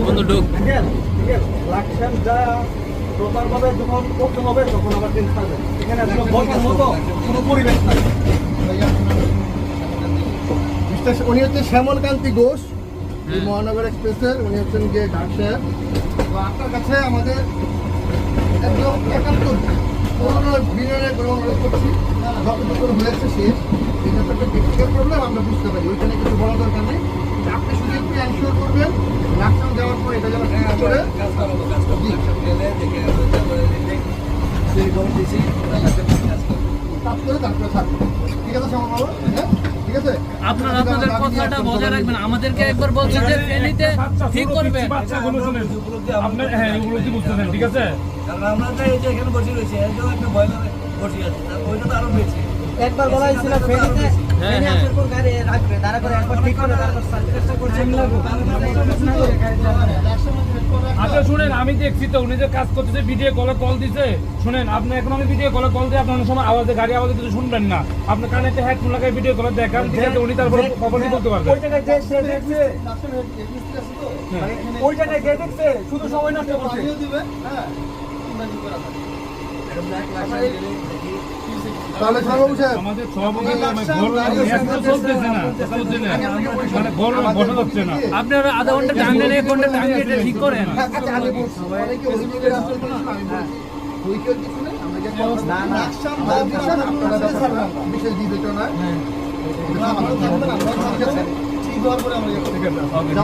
বন্ধু ঢুক। লাকসাম যা প্রপারভাবে যখন করতে হবে তখন আবার ট্রেন ছাড়বে। এখানে আসলে বসার মতো কোনো পরিবেশ নাই। উনি হচ্ছে শ্যামলকান্তি ঘোষ, এই মহানগর এক্সপ্রেসের। উনি হচ্ছেন গিয়ে ঘাট সাহেব। তো আপনার কাছে আমাদের একদম একান্ত বিনয়ের অনুরোধ করছি, যতটুকু হয়েছে শেষ, এটা তো একটা টেকনিক্যাল প্রবলেম, আমরা বুঝতে পারি, ওইখানে কিছু বলা দরকার নেই। আপনি শুধু একটু এনশিওর করবেন লাকসাম যাওয়ার পর এটা যেন ঠিক করে কাজ করে তারপরে থাকবে। ঠিক আছে শ্যামল বাবু? হ্যাঁ ঠিক আছে। আপনারা আপনাদের কথাটা বজায় রাখবেন। আমাদেরকে একবার বলছেন যে ট্রেনিতে ঠিক করবেন। বাচ্চাগুলো শুনেন, আপনার হ্যাঁ এগুলো কি বুঝতেছেন, ঠিক আছে? কারণ আমরা তো এই যে এখানে বসে রয়েছি, এটাও একটা বয়লারে বসে আছে, ওইটা তো আরো বেশি। একবার বলা হয়েছিল ফেরিতে ফেরি আসার পর গাড়ি রাখবে, দাঁড়া করে একবার ঠিক করে তারপর চেষ্টা করছেন। আচ্ছা শুনেন, আমি দেখছি তো উনি যে কাজ করতেছে, ভিডিও কলে কল দিছে। শুনেন, আপনি এখন আমি ভিডিও কলে কল দিয়ে আপনার সময় আওয়াজে গাড়ি আওয়াজে কিছু শুনবেন না। আপনি কানে একটা হেডফোন লাগাই ভিডিও কলে দেখান, ঠিক আছে? উনি তারপরে প্রপারলি বলতে পারবেন। ওই জায়গায় যে সে দেখছে, ওই জায়গায় যে দেখছে শুধু সময় নষ্ট করছে। তাহলে সর্বশেষ আমাদের সভাপতি চলতেছে না, মানে ঘর বসা যাচ্ছে না। আপনারা আধা ঘন্টা টাঙ্গে নিয়ে কোনটা টাঙ্গে এটা ঠিক করেন। বিশেষ বিবেচনায়